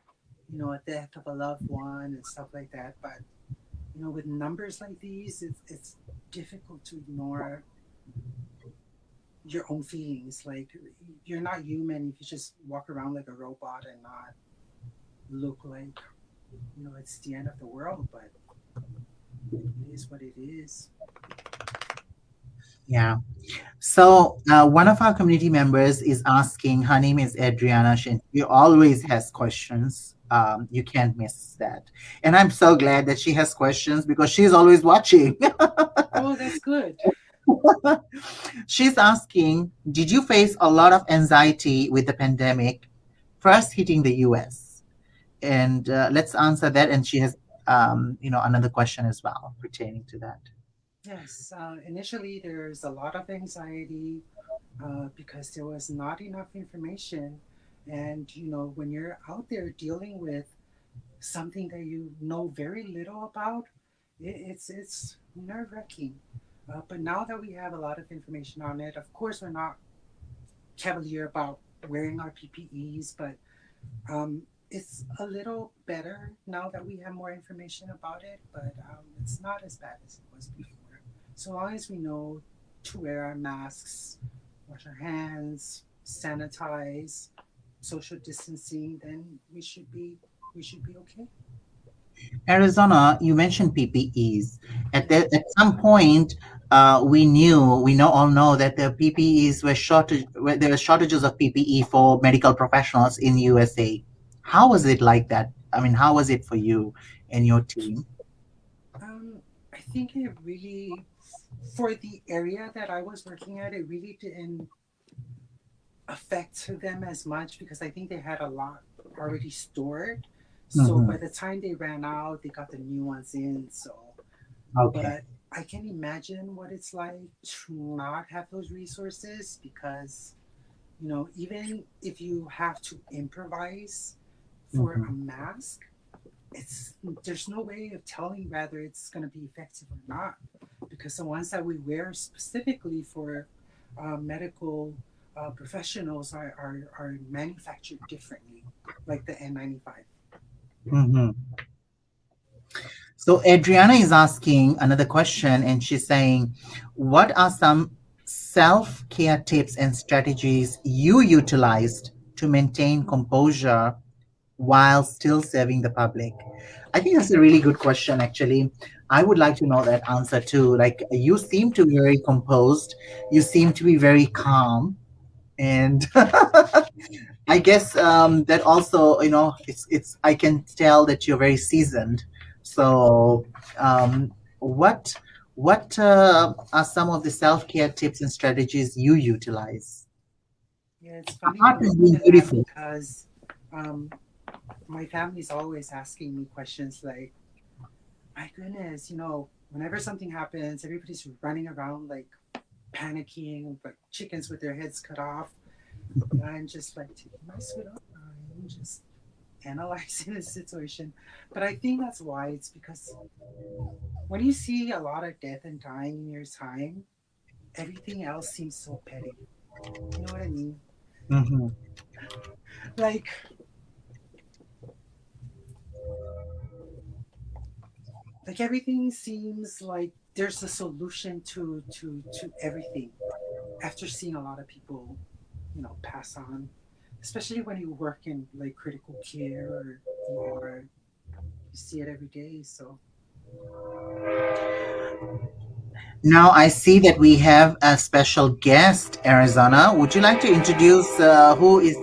a death of a loved one and stuff like that. But, with numbers like these, it's difficult to ignore your own feelings. Like, you're not human if you just walk around like a robot and not look like, it's the end of the world. But it is what it is. Yeah. So one of our community members is asking. Her name is Adriana. She always has questions. You can't miss that. And I'm so glad that she has questions because she's always watching. Oh, that's good. She's asking, did you face a lot of anxiety with the pandemic first hitting the US? And let's answer that. And she has, another question as well pertaining to that. Yes, initially there's a lot of anxiety because there was not enough information. And, when you're out there dealing with something that you know very little about, it's nerve wracking. But now that we have a lot of information on it, of course, we're not cavalier about wearing our PPEs, but it's a little better now that we have more information about it, but it's not as bad as it was before. So long as we know to wear our masks, wash our hands, sanitize, social distancing, then we should be okay. Arizona, you mentioned PPEs. At some point, we all know that the PPEs were shortage. There were shortages of PPE for medical professionals in USA. How was it like that? I mean, how was it for you and your team? I think it really, for the area that I was working at, it really didn't affect them as much because I think they had a lot already stored. So Hmm. by the time they ran out, they got the new ones in. So, Okay. but I can imagine what it's like to not have those resources because, even if you have to improvise for Hmm. a mask, it's there's no way of telling whether it's going to be effective or not because the ones that we wear specifically for medical professionals are manufactured differently, like the N95. Hmm. So Adriana is asking another question, and she's saying, "What are some self-care tips and strategies you utilized to maintain composure while still serving the public?" I think that's a really good question, actually. I would like to know that answer too. Like, you seem to be very composed, you seem to be very calm, and I guess that also, it's I can tell that you're very seasoned. So, what are some of the self-care tips and strategies you utilize Yeah, it's funny you apart from being mention that beautiful? because um, my family's always asking me questions like, my goodness, whenever something happens, everybody's running around like panicking, like chickens with their heads cut off. And I'm just like taking my sweet old time, just analyzing the situation. But I think that's why it's because when you see a lot of death and dying in your time, everything else seems so petty. You know what I mean? Hmm. Like everything seems like there's a solution to everything after seeing a lot of people, pass on, especially when you work in like critical care or ER. You see it every day. So Now I see that we have a special guest, Arizona. Would you like to introduce who is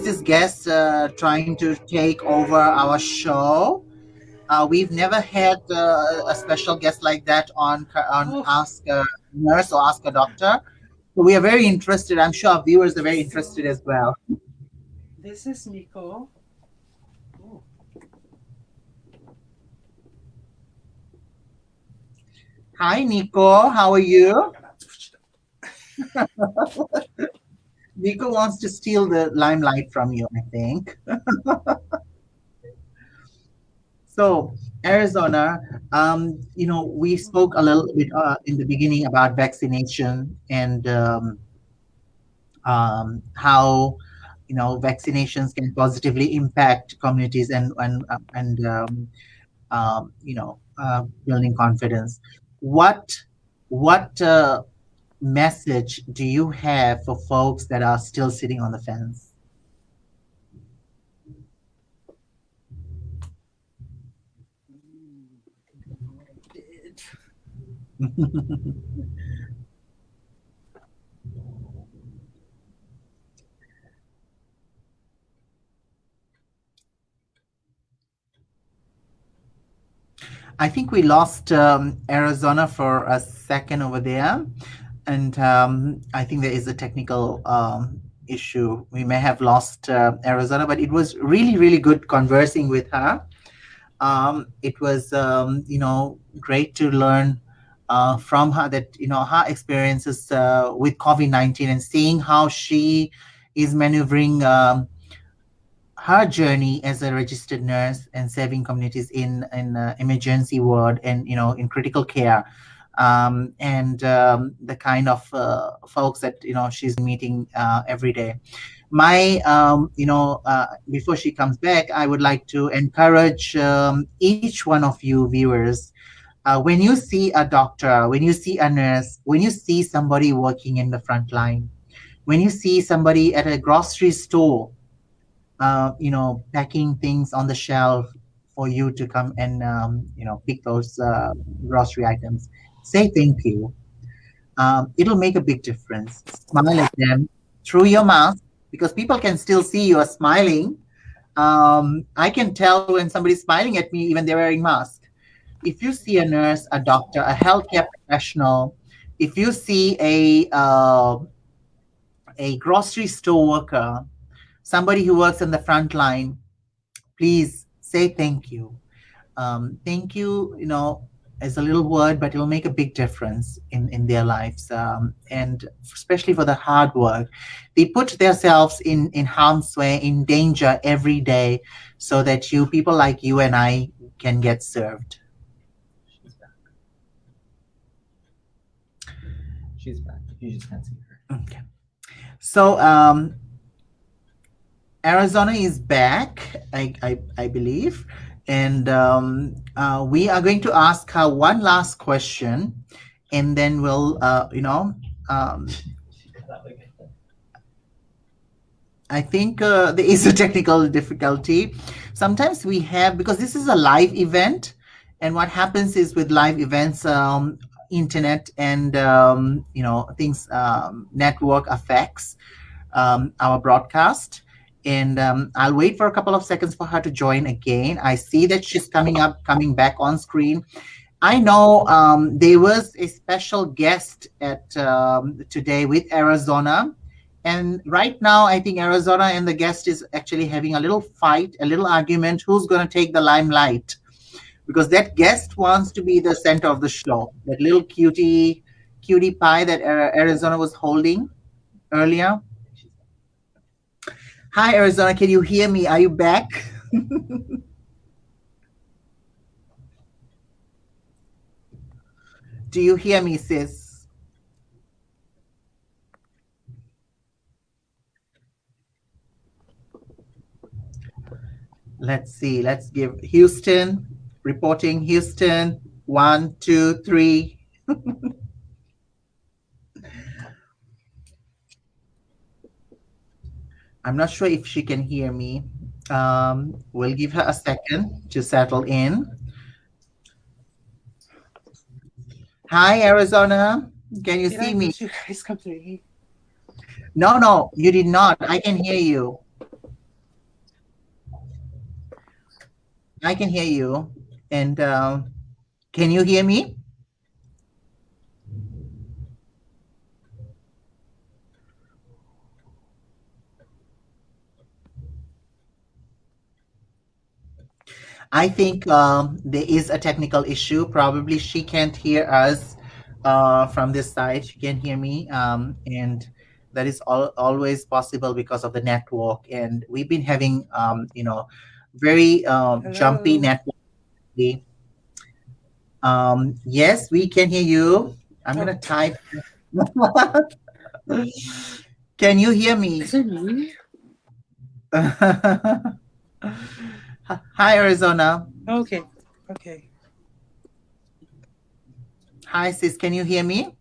this guest trying to take over our show? We've never had a special guest like that on oh, Ask a Nurse or Ask a Doctor. So we are very interested. I'm sure our viewers are very interested so as well. this is Nico. Oh, Hi, Nico. How are I you? gotta switch it Nico wants to steal the limelight from you, I think. So, Arizona, we spoke a little bit in the beginning about vaccination and how vaccinations can positively impact communities and building confidence. What message do you have for folks that are still sitting on the fence? I think I know what I did. I think we lost Arizona for a second over there, and I think there is a technical issue. We may have lost Arizona, but it was really, really good conversing with her. It was, great to learn from her that her experiences with COVID-19 and seeing how she is maneuvering. Her journey as a registered nurse and serving communities in emergency ward and in critical care, and the kind of folks that she's meeting every day. My before she comes back, I would like to encourage each one of you viewers, when you see a doctor, when you see a nurse, when you see somebody working in the front line, when you see somebody at a grocery store, packing things on the shelf for you to come and pick those grocery items. Say thank you. It'll make a big difference. Smile at them through your mask because people can still see you are smiling. I can tell when somebody's smiling at me, even they're wearing mask. If you see a nurse, a doctor, a healthcare professional, if you see a grocery store worker, somebody who works in the front line, please say thank you. Thank you, as a little word, but it'll make a big difference in their lives. And especially for the hard work. They put themselves in harm's way, in danger every day, so that people like you and I, can get served. She's back. She's back. You just can't see her. Okay. So, Arizona is back, I believe. And we are going to ask her one last question, and then we'll, um, I think there is a technical difficulty. Sometimes we have, because this is a live event, and what happens is with live events, internet and things, network affects our broadcast. And I'll wait for a couple of seconds for her to join again. I see that she's coming back on screen. I know there was a special guest at today with Arizona. And right now, I think Arizona and the guest is actually having a little fight, a little argument. Who's going to take the limelight? Because that guest wants to be the center of the show. That little cutie pie that Arizona was holding earlier. Hi, Arizona. Can you hear me? Are you back? Do you hear me, sis? Let's see. Let's give Houston reporting. Houston, one, two, three. I'm not sure if she can hear me. We'll give her a second to settle in. Hi, Arizona. Can you Did I see me? lose you guys completely? No, no, you did not. I can hear you. I can hear you. And can you hear me? I think there is a technical issue. Probably she can't hear us from this side. She can't hear me. And that is always possible because of the network. And we've been having, very jumpy Hello. network. Yes, we can hear you. I'm Oh, going to type. Can you hear is me? it me? Hi, Arizona. Okay. Okay. Hi, sis. Can you hear me?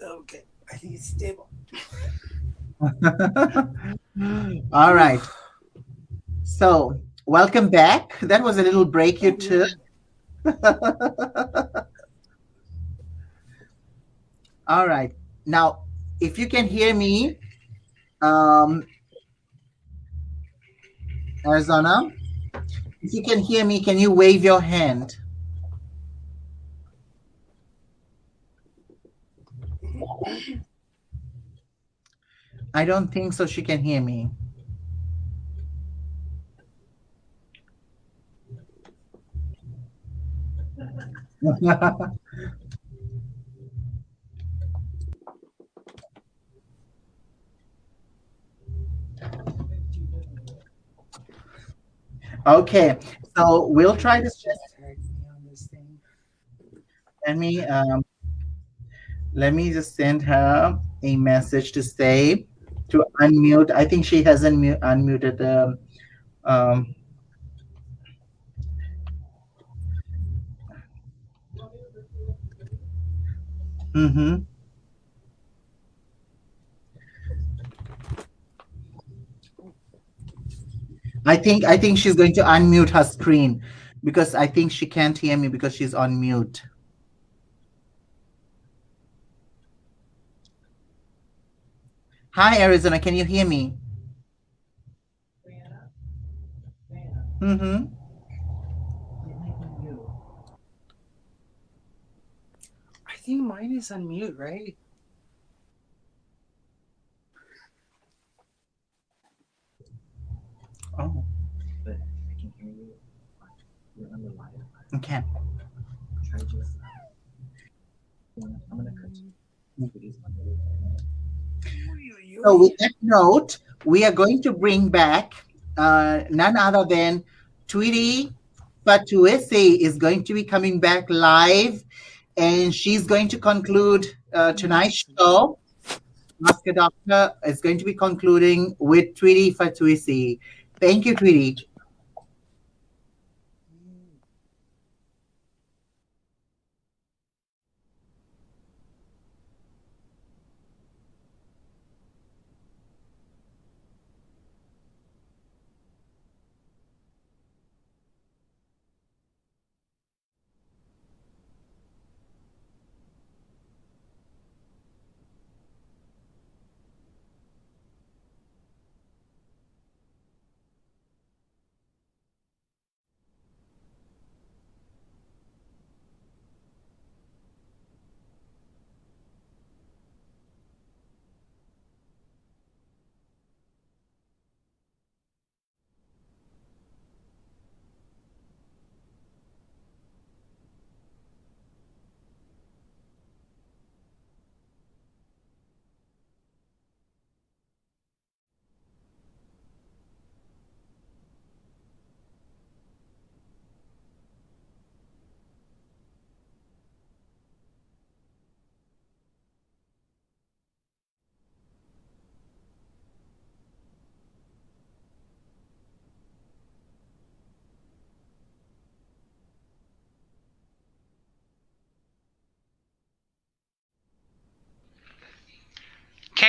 Okay. I think it's stable. All right. So, welcome back. That was a little break you Oh took. man. All right. Now, if you can hear me, um, Arizona, if you can hear me, can you wave your hand? I don't think so. She can hear me. Okay. So, we'll try to Let's just tag me on this thing. let me let me just send her a message to say to unmute. I think she hasn't unmuted. Um, mhm. I think she's going to unmute her screen because I think she can't hear me because she's on mute. Hi, Arizona. Can you hear me? Mm-hmm. I think mine is on mute, right? Oh, But I can hear you. You're on the live. okay. Try just. I'm gonna cut you. Please, on the So with that note, we are going to bring back none other than Tweetie Fatuesi is going to be coming back live, and she's going to conclude tonight's show. Ask a Doctor is going to be concluding with Tweetie Fatuesi. Thank you, Tweetie.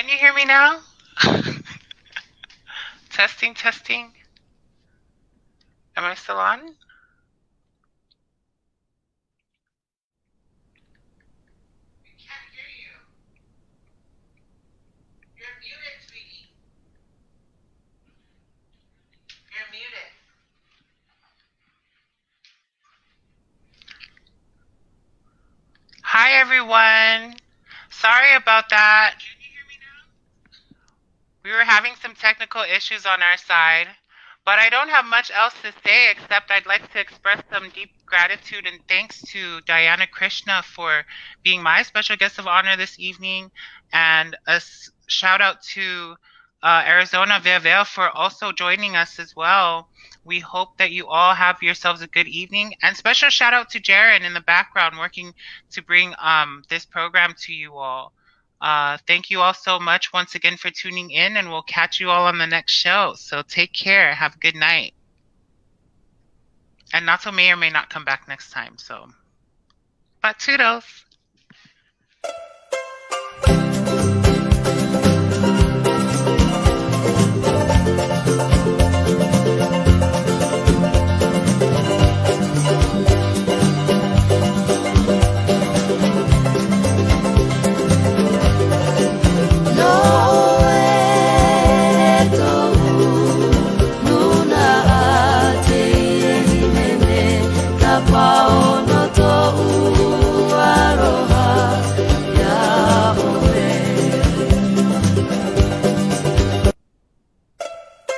Can you hear me now? Testing, testing. Am I still on? We can't hear you. You're muted, sweetie. You're muted. Hi, everyone. Sorry about that. Can you hear me now? We were having some technical issues on our side, but I don't have much else to say except I'd like to express some deep gratitude and thanks to Diana Krishna for being my special guest of honor this evening, and a shout out to Arizona Veavea for also joining us as well. We hope that you all have yourselves a good evening, and special shout out to Jaren in the background working to bring this program to you all. Thank you all so much once again for tuning in, and we'll catch you all on the next show. So take care. Have a good night. And Nato may or may not come back next time. So, but toodles.